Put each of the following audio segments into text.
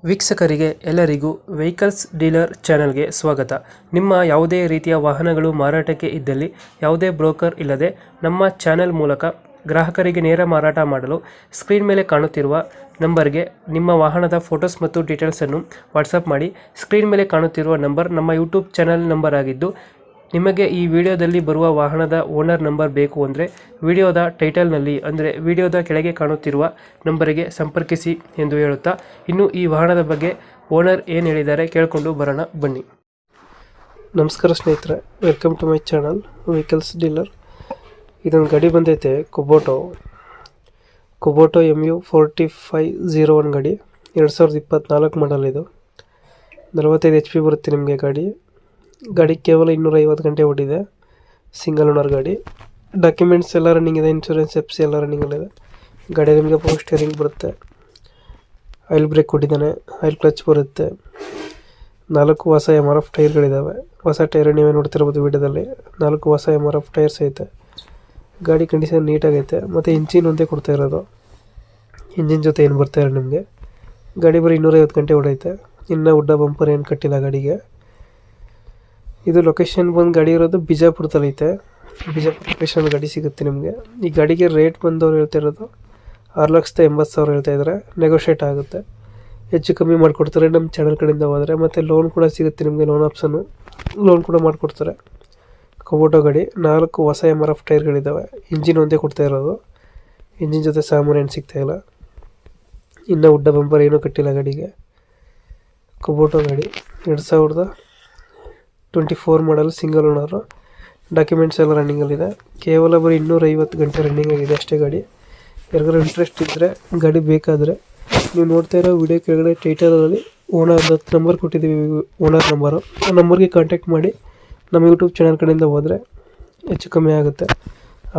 ವೀಕ್ಷಕರಿಗೆ ಎಲ್ಲರಿಗೂ vehicles dealer ಚಾನೆಲ್ಗೆ ಸ್ವಾಗತ. ನಿಮ್ಮ ಯಾವುದೇ ರೀತಿಯ ವಾಹನಗಳು ಮಾರಾಟಕ್ಕೆ ಇದ್ದಲ್ಲಿ ಯಾವುದೇ ಬ್ರೋಕರ್ ಇಲ್ಲದೆ ನಮ್ಮ ಚಾನೆಲ್ ಮೂಲಕ ಗ್ರಾಹಕರಿಗೆ ನೇರ ಮಾರಾಟ ಮಾಡಲು ಸ್ಕ್ರೀನ್ ಮೇಲೆ ಕಾಣುತ್ತಿರುವ ನಂಬರ್ಗೆ ನಿಮ್ಮ ವಾಹನದ ಫೋಟೋಸ್ ಮತ್ತು ಡೀಟೇಲ್ಸನ್ನು ವಾಟ್ಸಪ್ ಮಾಡಿ. ಸ್ಕ್ರೀನ್ ಮೇಲೆ ಕಾಣುತ್ತಿರುವ ನಂಬರ್ ನಮ್ಮ ಯೂಟ್ಯೂಬ್ ಚಾನೆಲ್ ನಂಬರ್ ಆಗಿದ್ದು, ನಿಮಗೆ ಈ ವಿಡಿಯೋದಲ್ಲಿ ಬರುವ ವಾಹನದ ಓನರ್ ನಂಬರ್ ಬೇಕು ಅಂದರೆ ವಿಡಿಯೋದ ಟೈಟಲ್ನಲ್ಲಿ ಅಂದರೆ ವಿಡಿಯೋದ ಕೆಳಗೆ ಕಾಣುತ್ತಿರುವ ನಂಬರಿಗೆ ಸಂಪರ್ಕಿಸಿ ಎಂದು ಹೇಳುತ್ತಾ, ಇನ್ನು ಈ ವಾಹನದ ಬಗ್ಗೆ ಓನರ್ ಏನು ಹೇಳಿದ್ದಾರೆ ಕೇಳಿಕೊಂಡು ಬರೋಣ ಬನ್ನಿ. ನಮಸ್ಕಾರ ಸ್ನೇಹಿತರೆ, welcome to my channel vehicles dealer. ಇದೊಂದು ಗಾಡಿ ಬಂದೈತೆ, ಕುಬೋಟೋ MU4501 ಗಾಡಿ, 2024 ಮಾಡಲ್. ಇದು 45 HP ಬರುತ್ತೆ ನಿಮಗೆ ಗಾಡಿ ಕೇವಲ 250 ಗಂಟೆ ಓಡಿದೆ. ಸಿಂಗಲ್ ಓನರ್ ಗಾಡಿ. ಡಾಕ್ಯುಮೆಂಟ್ಸ್ ಎಲ್ಲ ರನ್ನಿಂಗ್ ಇದೆ, ಇನ್ಶೂರೆನ್ಸ್ ಎಫ್ಸಿ ಎಲ್ಲ ರನ್ನಿಂಗಲ್ಲಿದೆ. ಗಾಡಿ ನಿಮಗೆ ಪವರ್ ಸ್ಟೇರಿಂಗ್ ಬರುತ್ತೆ, ಆಯಿಲ್ ಬ್ರೇಕ್ ಕೊಟ್ಟಿದ್ದಾನೆ, ಆಯಿಲ್ ಕ್ಲಚ್ ಬರುತ್ತೆ. 4 ಹೊಸ MRF ಟೈರ್ಗಳಿದ್ದಾವೆ. ಹೊಸ ಟೈರ್ ನೀವೇ ನೋಡ್ತಿರ್ಬೋದು ವಿಡಿಯೋದಲ್ಲಿ. 4 ಹೊಸ MRF ಟೈರ್ಸ್ ಐತೆ. ಗಾಡಿ ಕಂಡೀಷನ್ ನೀಟಾಗೈತೆ. ಮತ್ತು ಇಂಜಿನ್ ಒಂದೇ ಕೊಡ್ತಾ ಇರೋದು, ಇಂಜಿನ್ ಜೊತೆ ಏನು ಬರ್ತಾಯಿರೋ ನಿಮಗೆ. ಗಾಡಿ ಬರೀ 250 ಗಂಟೆ ಓಡೈತೆ. ಇನ್ನು ಉಡ್ಡ ಬಂಪರ್ ಏನು ಕಟ್ಟಿಲ್ಲ ಗಾಡಿಗೆ. ಇದು ಲೊಕೇಶನ್ ಬಂದು ಗಾಡಿ ಇರೋದು ಬಿಜಾಪುರದಲ್ಲೈತೆ. ಬಿಜಾಪುರ ಲೊಕೇಶನ್ ಗಾಡಿ ಸಿಗುತ್ತೆ ನಿಮಗೆ. ಈ ಗಾಡಿಗೆ ರೇಟ್ ಬಂದವ್ರು ಹೇಳ್ತಾ ಇರೋದು 6,80,000 ಹೇಳ್ತಾ ಇದ್ದಾರೆ. ನೆಗೋಷಿಯೇಟ್ ಆಗುತ್ತೆ, ಹೆಚ್ಚು ಕಮ್ಮಿ ಮಾಡಿಕೊಡ್ತಾರೆ ನಮ್ಮ ಚಾನಲ್ ಕಡೆಯಿಂದ ಹೋದರೆ. ಮತ್ತು ಲೋನ್ ಕೂಡ ಸಿಗುತ್ತೆ ನಿಮಗೆ, ಲೋನ್ ಆಪ್ಷನ್ನು ಲೋನ್ ಕೂಡ ಮಾಡಿಕೊಡ್ತಾರೆ. ಕುಬೋಟೋ ಗಾಡಿ. 4 ಹೊಸ MRF ಟೈರ್ಗಳಿದ್ದಾವೆ. ಇಂಜಿನ್ ಒಂದೇ ಕೊಡ್ತಾ ಇರೋದು, ಇಂಜಿನ್ ಜೊತೆ ಸಾಮಾನು ಏನು ಸಿಗ್ತಾಯಿಲ್ಲ. ಇನ್ನೂ ಉಡ್ಡ ಬಂಪರ್ ಏನೂ ಕಟ್ಟಿಲ್ಲ ಗಾಡಿಗೆ. ಕುಬೋಟೋ ಗಾಡಿ 2024 ಮಾಡಲ್, ಸಿಂಗಲ್ ಓನರು. ಡಾಕ್ಯುಮೆಂಟ್ಸ್ ಎಲ್ಲ ರನ್ನಿಂಗಲ್ಲಿದೆ. ಕೇವಲ ಬರೀ 250 ಗಂಟೆ ರನ್ನಿಂಗ್ ಆಗಿದೆ ಅಷ್ಟೇ ಗಾಡಿ. ಯಾರಿಗಾರು ಇಂಟ್ರೆಸ್ಟ್ ಇದ್ದರೆ, ಗಾಡಿ ಬೇಕಾದರೆ ನೀವು ನೋಡ್ತಾ ಇರೋ ವಿಡಿಯೋ ಕೆಳಗಡೆ ಟೈಟಲಲ್ಲಿ ಓನರ್ ನಂಬರ್ ಕೊಟ್ಟಿದ್ದೀವಿ, ಓನರ್ ನಂಬರು. ಆ ನಂಬರ್ಗೆ ಕಾಂಟ್ಯಾಕ್ಟ್ ಮಾಡಿ ನಮ್ಮ ಯೂಟ್ಯೂಬ್ ಚಾನಲ್ ಕಡೆಯಿಂದ ಹೋದರೆ ಹೆಚ್ಚು ಕಮ್ಮಿ ಆಗುತ್ತೆ.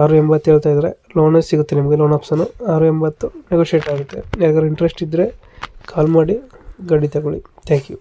680 ಹೇಳ್ತಾ ಇದ್ದಾರೆ. ಲೋನೇ ಸಿಗುತ್ತೆ ನಿಮಗೆ, ಲೋನ್ ಆಪ್ಷನು 680 ನೆಗೋಷಿಯೇಟ್ ಆಗುತ್ತೆ. ಯಾರಿಗಾರು ಇಂಟ್ರೆಸ್ಟ್ ಇದ್ದರೆ ಕಾಲ್ ಮಾಡಿ ಗಾಡಿ ತಗೊಳ್ಳಿ. Thank you.